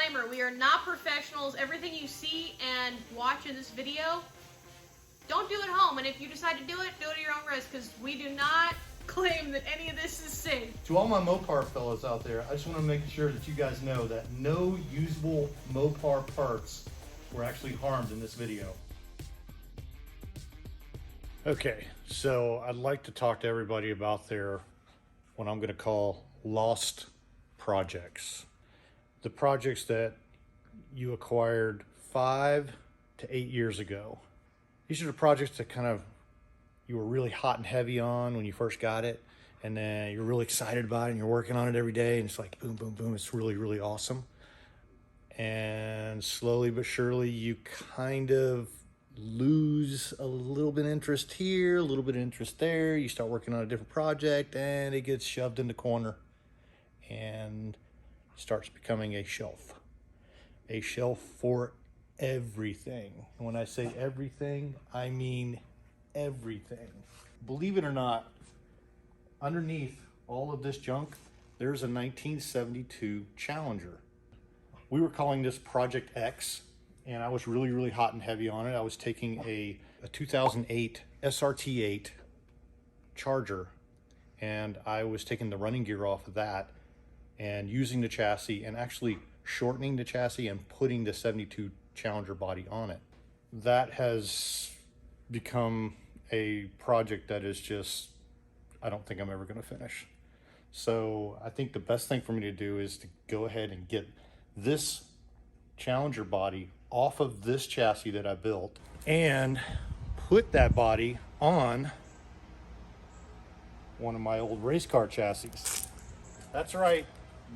disclaimer, we are not professionals. Everything you see and watch in this video, don't do at home. And if you decide to do it at your own risk, because we do not claim that any of this is safe. To all my Mopar fellows out there, I just want to make sure that you guys know that no usable Mopar parts were actually harmed in this video. Okay, so I'd like to talk to everybody about their, what I'm going to call lost projects. The projects that you acquired 5 to 8 years ago. These are the projects that kind of you were really hot and heavy on when you first got it, and then you're really excited about it and you're working on it every day, and it's like boom, boom, boom, it's really, really awesome. And slowly but surely you kind of lose a little bit of interest here, a little bit of interest there. You start working on a different project and it gets shoved in the corner and starts becoming a shelf for everything. And when I say everything, I mean everything. Believe it or not, underneath all of this junk, there's a 1972 Challenger. We were calling this Project X, and I was really, really hot and heavy on it. I was taking a 2008 SRT8 Charger, and I was taking the running gear off of that and using the chassis and actually shortening the chassis and putting the 72 Challenger body on it. That has become a project that is just, I don't think I'm ever going to finish. So I think the best thing for me to do is to go ahead and get this Challenger body off of this chassis that I built and put that body on one of my old race car chassis. That's right,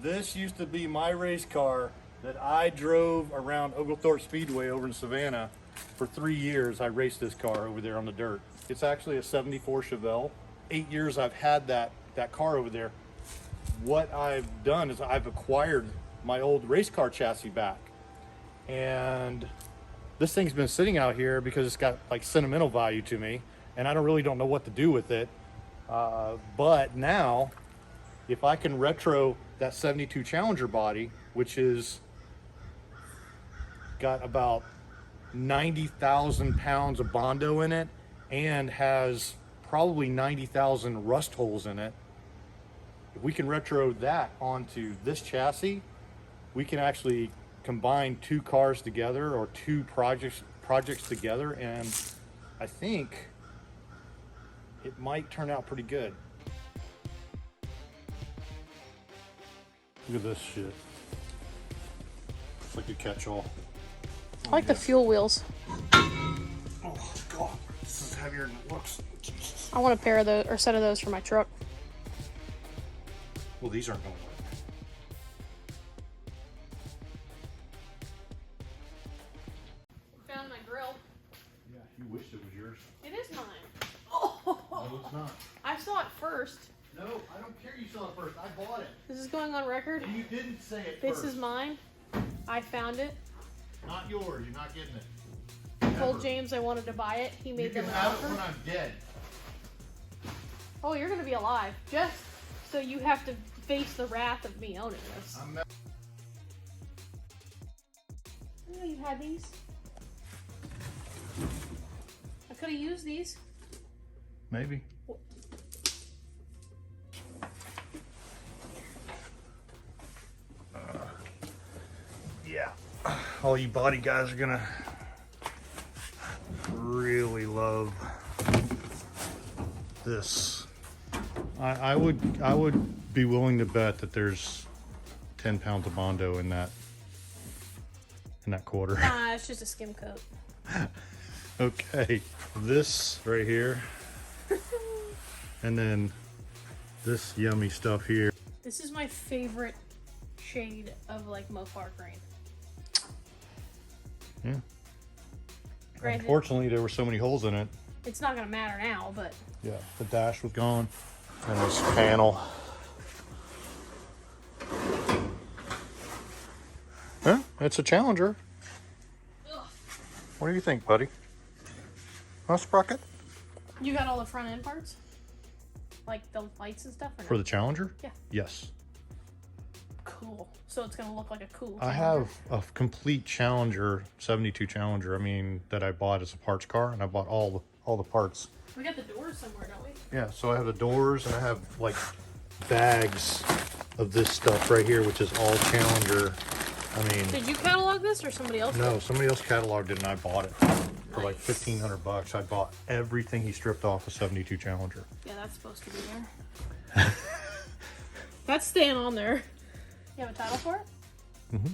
this used to be my race car that I drove around Oglethorpe Speedway over in Savannah. For 3 years I raced this car over there on the dirt. It's actually a 74 Chevelle. 8 years I've had that car over there. What I've done is I've acquired my old race car chassis back, and this thing's been sitting out here because it's got like sentimental value to me, and I really don't know what to do with it. But now, if I can retro that 72 Challenger body, which is got about 90,000 pounds of Bondo in it and has probably 90,000 rust holes in it, if we can retro that onto this chassis, we can actually combine 2 cars together or 2 projects together, and I think it might turn out pretty good. Look at this shit. It's like a catch-all. I like the fuel wheels. Oh god, this is heavier than it looks. Jesus. I want a pair of those, or set of those for my truck. Well, these aren't gonna work. Found my grill. Yeah, you wished it was yours. It is mine. Oh, No, it's not. I saw it first. No, I don't care you saw it first. I bought it. This is going on record. And you didn't say it This first. is mine. I found it. Not yours. You're not getting it. I told Ever. James I wanted to buy it. He You made can them an have it offer. when I'm dead. Oh, you're gonna be alive. Just so you have to face the wrath of me owning this. I'm not. I didn't know you had these. I could have used these. Maybe. Yeah. All you body guys are gonna really love this. I would be willing to bet that there's 10 pounds of Bondo in that quarter. Nah, it's just a skim coat. Okay, this right here, and then this yummy stuff here. This is my favorite shade of like Mopar green. Yeah. Granted, Unfortunately, there were so many holes in it. it's not gonna matter now, but Yeah, the dash was gone. And this panel. Huh? It's a Challenger. ugh. What do you think, buddy? Huh, Sprocket? You got all the front end parts? Like the lights and stuff? Or no? For the Challenger? Yeah. Yes. cool. So it's gonna look like a cool I Challenger. have a complete Challenger, 72 Challenger, I mean, that I bought as a parts car, and I bought all the parts. We got the doors somewhere, don't we? Yeah, so I have the doors, and I have like bags of this stuff right here, which is all Challenger. I mean, Did you catalog this or somebody else? no, somebody else cataloged it and I bought it for like $1,500. I bought everything he stripped off a 72 Challenger. Yeah, that's supposed to be there. That's staying on there. You have a title for it? Mm-hmm.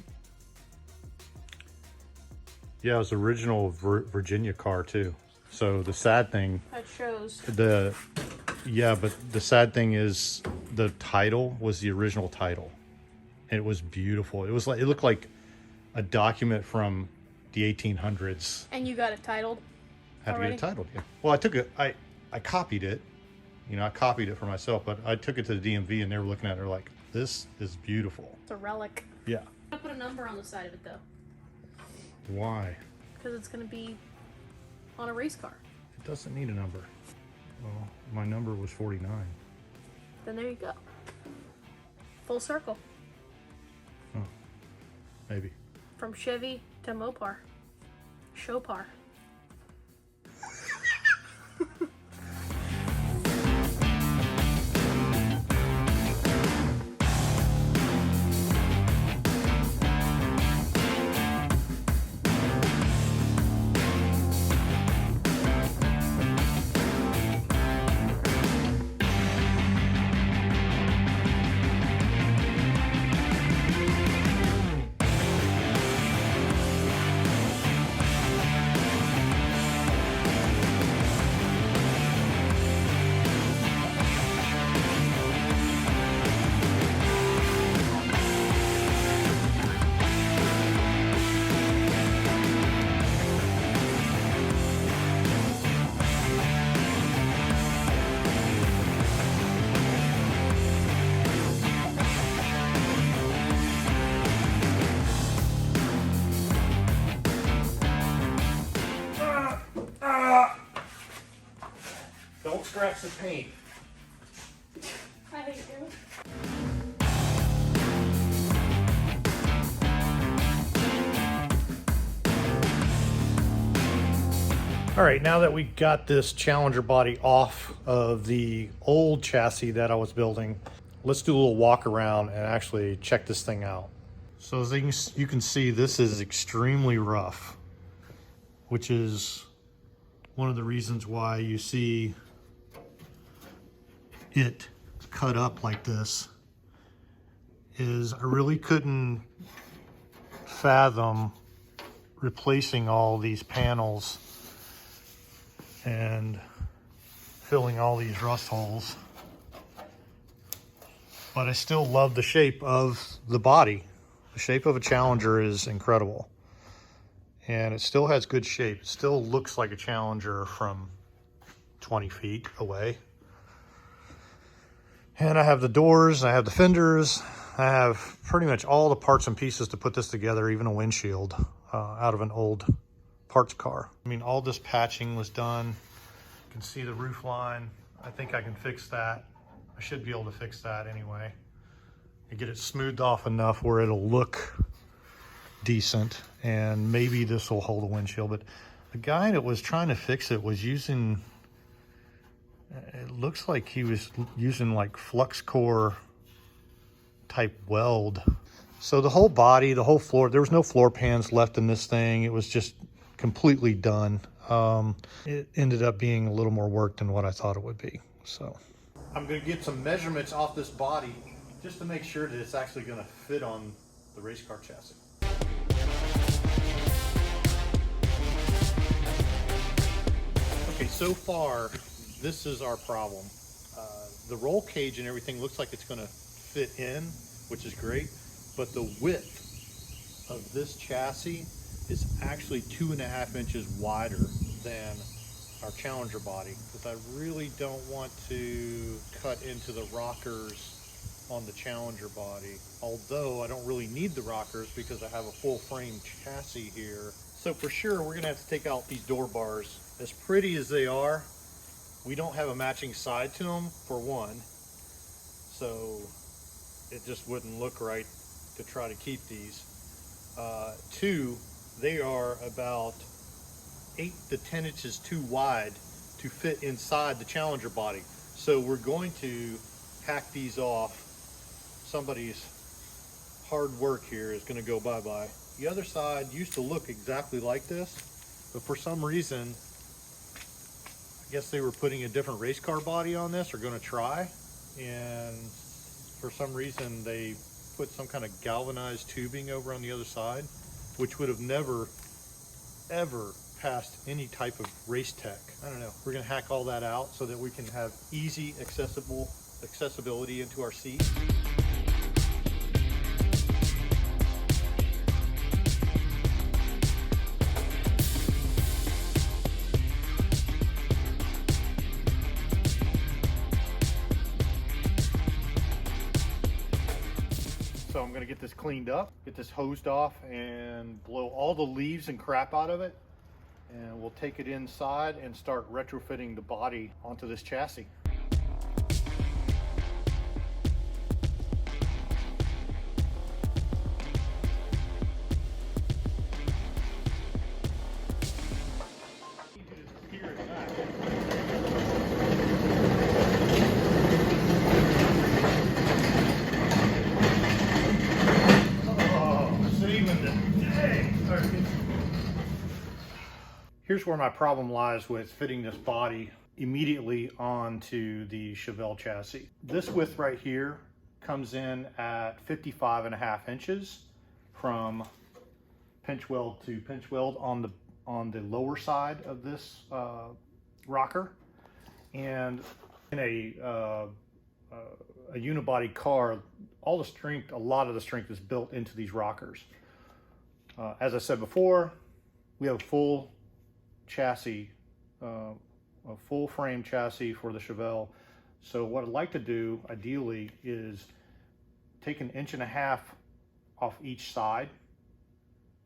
Yeah, it was the original Virginia car too. So the sad thing, That shows. but the sad thing is the title was the original title. It was beautiful. It looked like a document from the 1800s. And you got it titled? Had already? to get it titled, yeah. Well, I took it, I copied it. You know, I copied it for myself, but I took it to the DMV and they were looking at it, they're like, this is beautiful. It's a relic. Yeah. I put a number on the side of it though, Why? because it's gonna be on a race car. It doesn't need a number. Well, my number was 49. Then there you go. Full circle. Maybe. From Chevy to Mopar. Chopar. Don't scratch the paint. I hate you. All right, now that we got this Challenger body off of the old chassis that I was building, let's do a little walk around and actually check this thing out. So as you can see, this is extremely rough, which is one of the reasons why you see it cut up like this. Is I really couldn't fathom replacing all these panels and filling all these rust holes, but I still love the shape of the body. The shape of a Challenger is incredible, and it still has good shape. It still looks like a Challenger from 20 feet away. And I have the doors, I have the fenders, I have pretty much all the parts and pieces to put this together, even a windshield out of an old parts car. I mean, all this patching was done. You can see the roof line. I think I can fix that. I should be able to fix that anyway. And get it smoothed off enough where it'll look decent, and maybe this will hold a windshield. But the guy that was trying to fix it was using, it looks like he was using like flux core type weld. So the whole body, the whole floor, there was no floor pans left in this thing. It was just completely done. It ended up being a little more work than what I thought it would be. So I'm going to get some measurements off this body just to make sure that it's actually going to fit on the race car chassis. Okay, so far this is our problem. The roll cage and everything looks like it's going to fit in, which is great, but the width of this chassis is actually 2.5 inches wider than our Challenger body, because I really don't want to cut into the rockers on the Challenger body, although I don't really need the rockers because I have a full frame chassis here. So for sure we're gonna have to take out these door bars. As pretty as they are, we don't have a matching side to them, for one, so it just wouldn't look right to try to keep these. Two, they are about 8 to 10 inches too wide to fit inside the Challenger body. So we're going to hack these off. Somebody's hard work here is going to go bye-bye. The other side used to look exactly like this, but for some reason, I guess they were putting a different race car body on this, or going to try, and for some reason they put some kind of galvanized tubing over on the other side, which would have never ever passed any type of race tech. I don't know. We're going to hack all that out so that we can have easy accessibility into our seat. So I'm going to get this cleaned up, get this hosed off, and blow all the leaves and crap out of it. And we'll take it inside and start retrofitting the body onto this chassis. Here's where my problem lies with fitting this body immediately onto the Chevelle chassis. This width right here comes in at 55.5 inches from pinch weld to pinch weld on the lower side of this rocker. And in a unibody car, all the strength, a lot of the strength is built into these rockers. As I said before, we have a full chassis, a full frame chassis for the Chevelle. So what I'd like to do ideally is take 1.5 inches off each side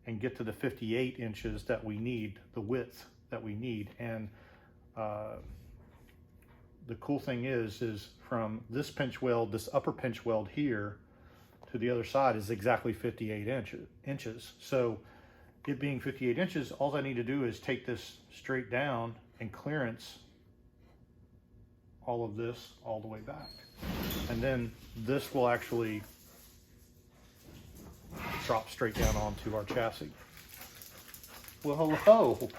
and get to the 58 inches that we need, the width that we need. And the cool thing is from this pinch weld, this upper pinch weld here to the other side is exactly 58 inches. So it being 58 inches, all I need to do is take this straight down and clearance all of this all the way back. And then this will actually drop straight down onto our chassis. Well, hello.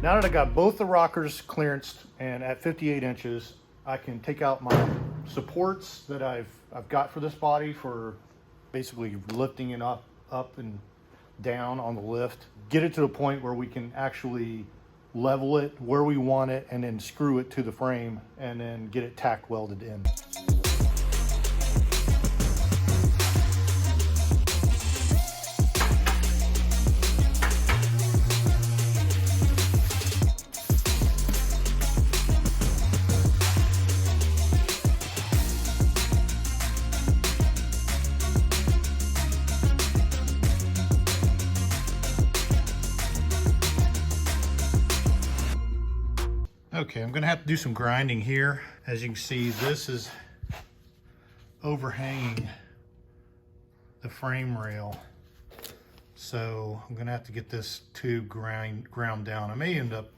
Now that I got both the rockers clearanced and at 58 inches, I can take out my supports that I've got for this body for basically lifting it up and down on the lift. Get it to the point where we can actually level it where we want it and then screw it to the frame and then get it tack welded in. Okay, I'm gonna have to do some grinding here. As you can see, this is overhanging the frame rail. So I'm gonna have to get this tube ground down. I may end up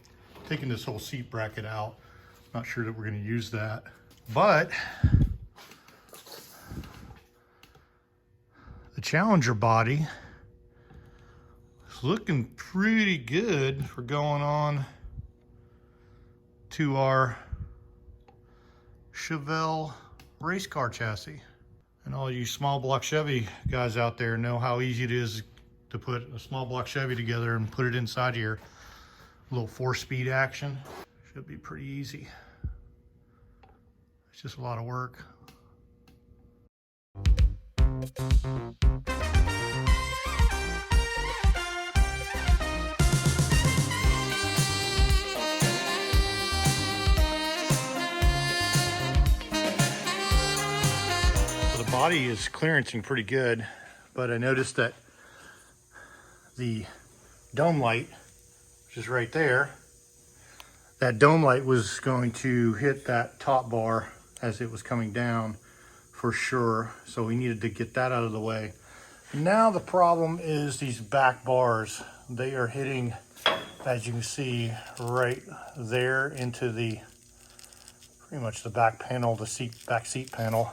taking this whole seat bracket out. Not sure that we're gonna use that. But the Challenger body is looking pretty good for going on to our Chevelle race car chassis. And all you small block Chevy guys out there know how easy it is to put a small block Chevy together and put it inside here. A little 4-speed action. Should be pretty easy. It's just a lot of work. The body is clearancing pretty good, but I noticed that the dome light, which is right there, that dome light was going to hit that top bar as it was coming down for sure. So we needed to get that out of the way. Now the problem is these back bars. They are hitting, as you can see, right there into the, pretty much the back panel, the back seat panel.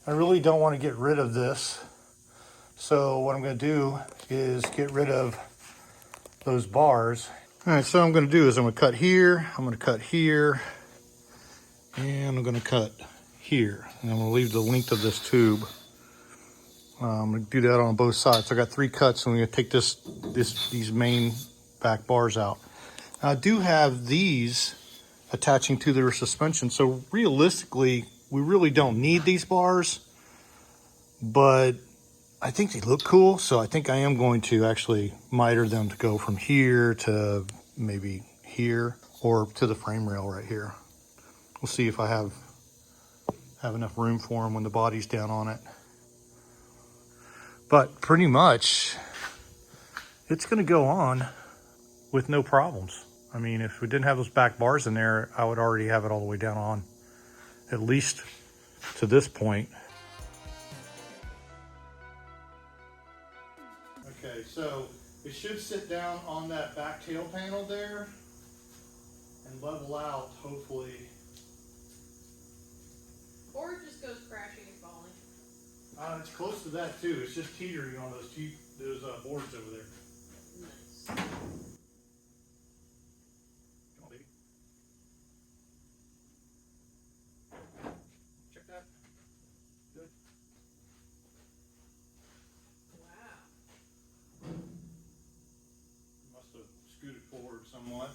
I really don't want to get rid of this. So what I'm going to do is get rid of those bars. All right, so what I'm going to do is I'm going to cut here, I'm going to cut here, and I'm going to cut here. And I'm going to leave the length of this tube. I'm going to do that on both sides. So I got 3 cuts, and I'm going to take these main back bars out. Now, I do have these attaching to their suspension, so realistically, we really don't need these bars, but I think they look cool, so I think I am going to actually miter them to go from here to maybe here or to the frame rail right here. We'll see if I have enough room for them when the body's down on it. But pretty much, it's going to go on with no problems. I mean, if we didn't have those back bars in there, I would already have it all the way down on, at least to this point. Okay, so it should sit down on that back tail panel there and level out, hopefully. Or it just goes crashing and falling. It's close to that too. It's just teetering on those boards over there. Nice. Come on, baby. Check that. Good. Wow. Must have scooted forward somewhat.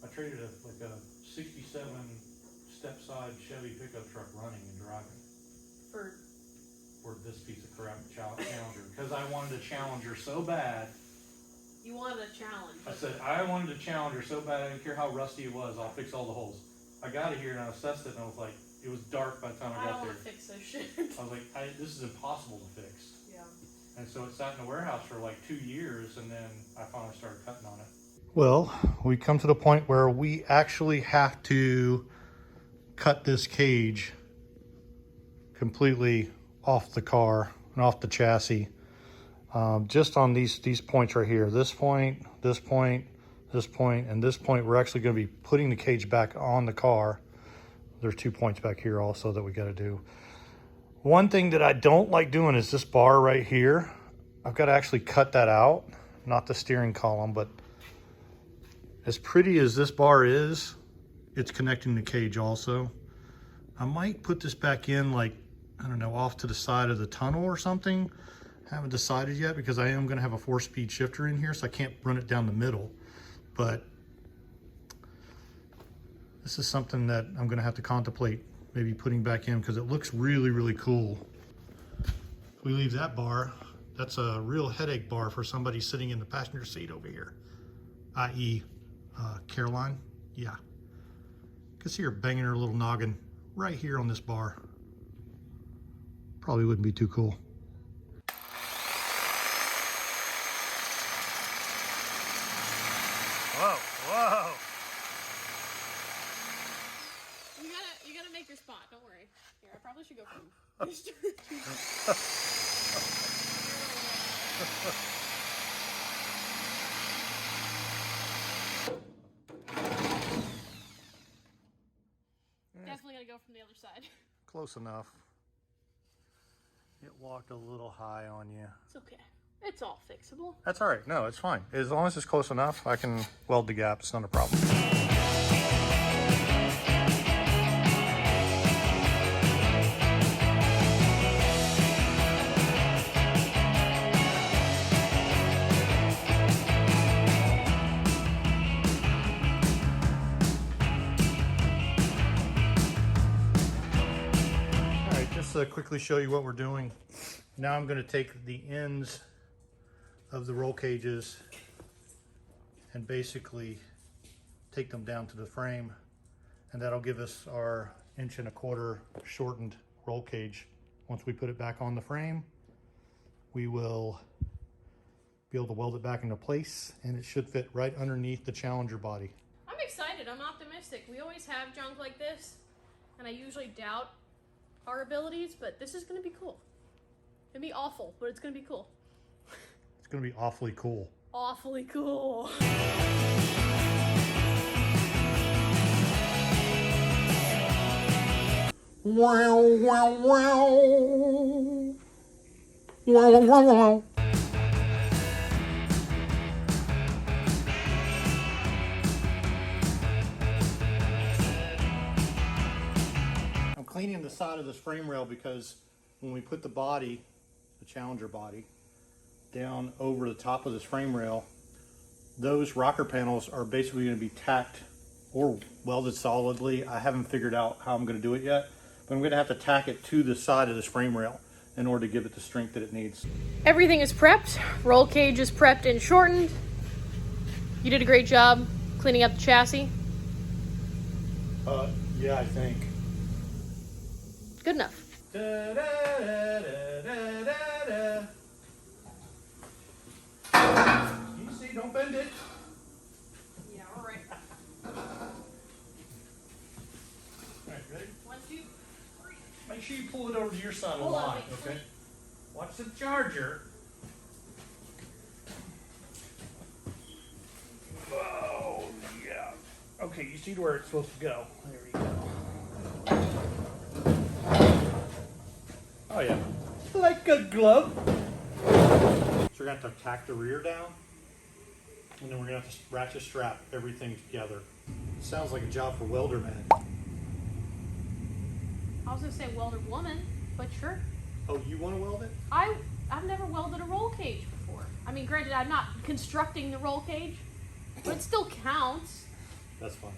I traded like a 67 step-side Chevy pickup truck running and driving for this piece of crap Challenger, because I wanted a Challenger so bad. You wanted a challenge. I said I wanted a Challenger so bad. I didn't care how rusty it was. I'll fix all the holes. I got it here and I assessed it and I was like, it was dark by the time I got don't there. want to fix this shit. I was like, this is impossible to fix. Yeah. And so it sat in the warehouse for like 2 years, and then I finally started cutting on it. Well, we come to the point where we actually have to cut this cage completely off the car and off the chassis. Just on these points right here, this point, this point, this point, and this point, we're actually going to be putting the cage back on the car. There's 2 points back here also that we got to do. One thing that I don't like doing is this bar right here. I've got to actually cut that out, not the steering column, but as pretty as this bar is, it's connecting the cage also. I might put this back in, like, I don't know, off to the side of the tunnel or something. Haven't decided yet, because I am going to have a 4-speed shifter in here, so I can't run it down the middle. But this is something that I'm going to have to contemplate maybe putting back in, because it looks really, really cool. If we leave that bar, that's a real headache bar for somebody sitting in the passenger seat over here, i.e. Caroline. Yeah, you can see her banging her little noggin right here on this bar. Probably wouldn't be too cool. Whoa, whoa. You gotta make your spot, don't worry. Here, I probably should go from Definitely gotta go from the other side. Close enough. It walked a little high on you. It's okay. It's all fixable. That's all right. No, it's fine. As long as it's close enough, I can weld the gap. It's not a problem. quickly show you what we're doing. Now I'm going to take the ends of the roll cages and basically take them down to the frame, and that'll give us our 1.25 inch shortened roll cage. Once we put it back on the frame, we will be able to weld it back into place, and it should fit right underneath the Challenger body. I'm excited. I'm optimistic. We always have junk like this, and I usually doubt our abilities, but this is going to be cool. It'll be awful, but it's going to be cool. It's going to be awfully cool. Awfully cool. Wow, wow, wow. Wow, wow, wow, wow. I'm cleaning the side of this frame rail because when we put the body, the Challenger body, down over the top of this frame rail, those rocker panels are basically going to be tacked or welded solidly. I haven't figured out how I'm going to do it yet, but I'm going to have to tack it to the side of this frame rail in order to give it the strength that it needs. Everything is prepped. Roll cage is prepped and shortened. You did a great job cleaning up the chassis. Yeah, I think. Good enough. Da, da, da, da, da, da. Easy, don't bend it. Yeah, all right. All right, ready? 1, 2, 3. Make sure you pull it over to your side of the Hold on, line, wait. okay? Watch the charger. Oh, yeah. Okay, you see where it's supposed to go. There you go. Oh, yeah. Like a glove. So we're going to have to tack the rear down, and then we're going to have to ratchet strap everything together. Sounds like a job for welder man. I was going to say welder woman, but sure. Oh, you want to weld it? I've never welded a roll cage before. I mean, granted, I'm not constructing the roll cage, but it still counts. That's fine.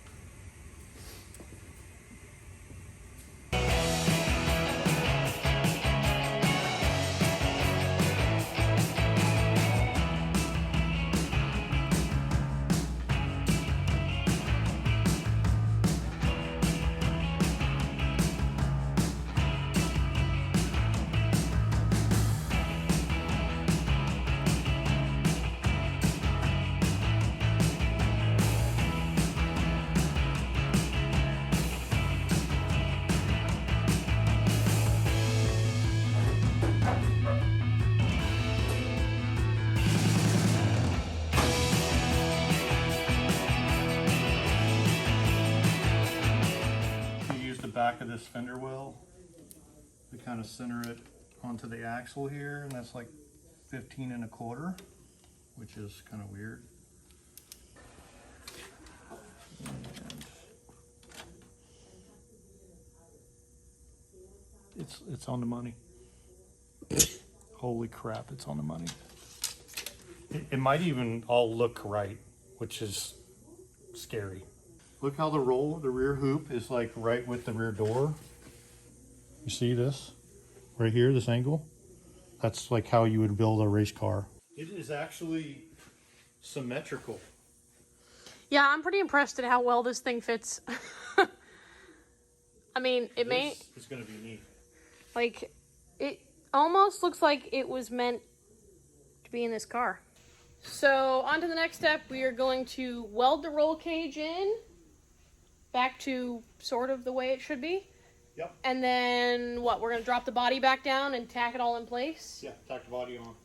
Back of this fender well, we kind of center it onto the axle here, and that's like 15 1/4, which is kind of weird. And it's on the money. Holy crap, it's on the money. It might even all look right, which is scary. Look how the rear hoop is like right with the rear door. You see this? Right here, this angle? That's like how you would build a race car. It is actually symmetrical. Yeah, I'm pretty impressed at how well this thing fits. I mean, It's gonna be neat. Like, it almost looks like it was meant to be in this car. So, on to the next step. We are going to weld the roll cage in back to sort of the way it should be. Yep. And then, what, we're going to drop the body back down and tack it all in place? Yeah, tack the body on.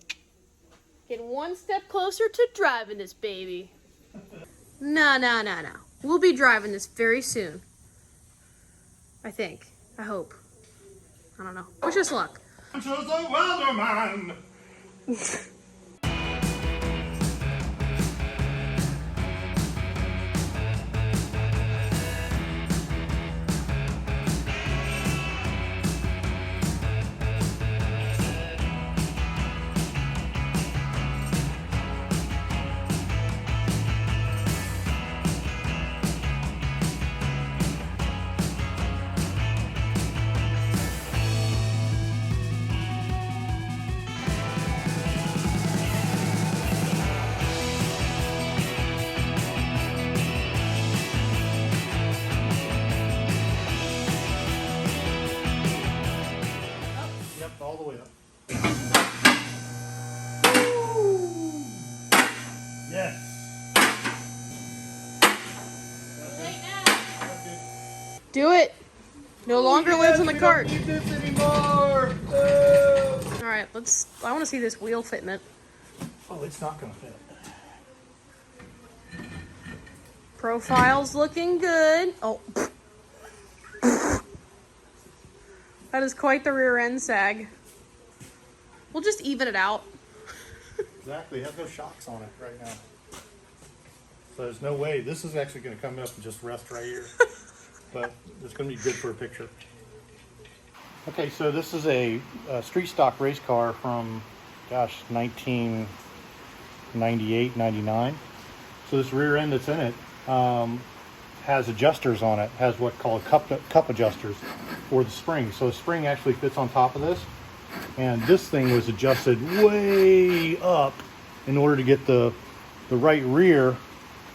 Getting one step closer to driving this baby. No. We'll be driving this very soon. I think. I hope. I don't know. Wish us luck. To the welder man! Do it. No longer lives in the cart. Don't need this anymore. All right, I want to see this wheel fitment. Oh, it's not gonna fit. Profile's looking good. Oh. That is quite the rear end sag. We'll just even it out. Exactly, it has no shocks on it right now. So there's no way. This is actually going to come up and just rest right here. But it's going to be good for a picture. Okay, so this is a street stock race car from, gosh, 1998, 99. So this rear end that's in it has adjusters on it. Has what called cup adjusters for the spring. So the spring actually fits on top of this. And this thing was adjusted way up in order to get the right rear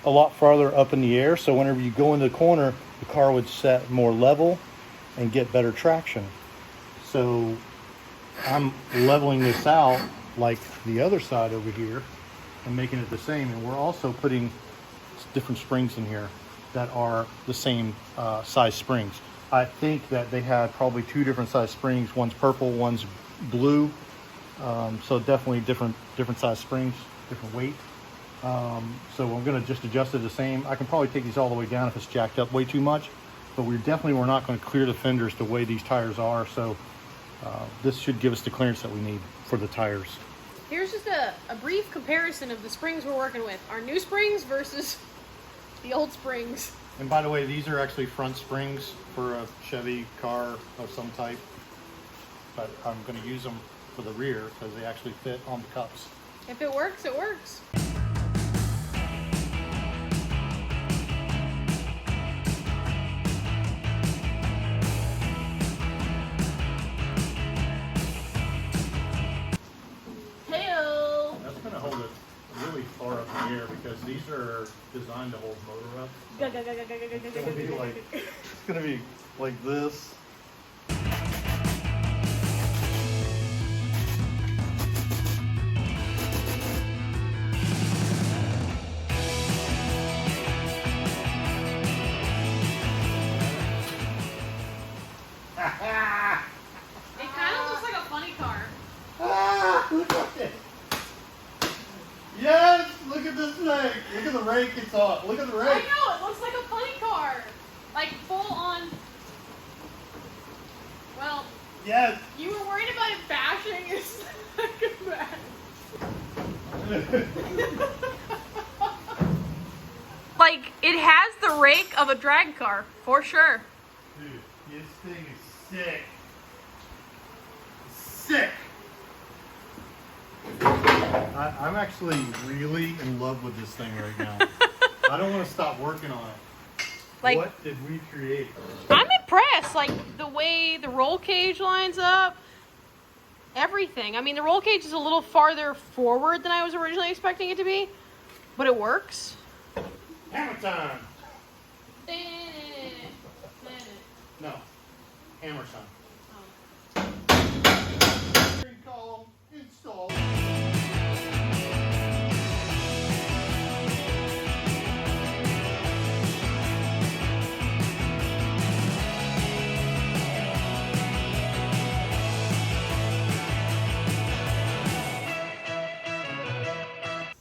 a lot farther up in the air. So whenever you go into the corner, the car would set more level and get better traction. So I'm leveling this out like the other side over here and making it the same. And we're also putting different springs in here that are the same size springs. I think that they had probably two different size springs. One's purple, one's blue. So definitely different size springs, different weight. So I'm going to just adjust it the same. I can probably take these all the way down if it's jacked up way too much, but we're not going to clear the fenders the way these tires are. So this should give us the clearance that we need for the tires. Here's just a brief comparison of the springs we're working with. Our new springs versus the old springs. And by the way, these are actually front springs for a Chevy car of some type, but I'm going to use them for the rear because they actually fit on the cups. If it works, it works. Hey-o! That's going to hold it really far up in the air because these are designed to hold motor up. It's going to be like this. It kind of looks like a funny car. Look at it. Yes, look at this thing. Look at the rake it's on. Look at the rake. I know, it looks like a funny car. Like full on. Well, Yes. you were worried about it bashing. It's not bad. Like, it has the rake of a drag car, for sure. Dude, this thing is sick. Sick. I'm actually really in love with this thing right now. I don't want to stop working on it. Like, what did we create? I'm impressed. Like, the way the roll cage lines up, everything. I mean, the roll cage is a little farther forward than I was originally expecting it to be, but it works. Hammer time. No. Hammer time. Steering column installed.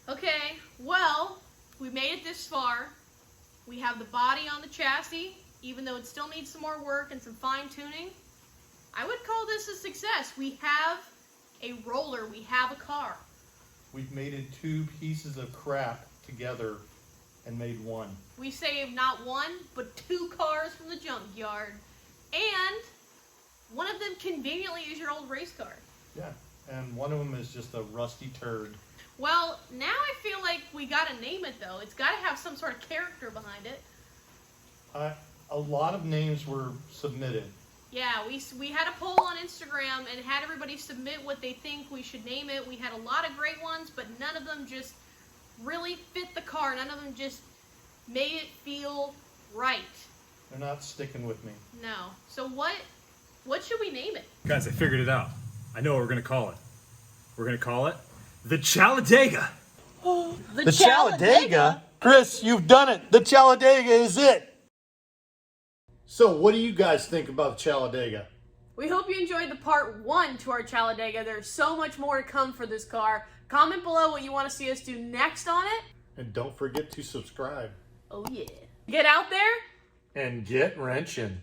Okay, well, we made it this far. We have the body on the chassis, even though it still needs some more work and some fine tuning. I would call this a success. We have a roller, we have a car. We've mated two pieces of crap together and made one. We saved not one, but two cars from the junkyard. And one of them conveniently is your old race car. Yeah, and one of them is just a rusty turd. Well, now I feel like we gotta name it though. It's gotta have some sort of character behind it. A lot of names were submitted. Yeah, we had a poll on Instagram and had everybody submit what they think we should name it. We had a lot of great ones, but none of them just really fit the car. None of them just made it feel right. They're not sticking with me. No. So what should we name it? Guys, I figured it out. I know what we're going to call it. We're going to call it the Challadega. The Challadega? Chris, you've done it. The Challadega is it. So what do you guys think about the Challadega? We hope you enjoyed the part 1 to our Challadega. There's so much more to come for this car. Comment below what you want to see us do next on it. And don't forget to subscribe. Oh yeah. Get out there And get wrenching.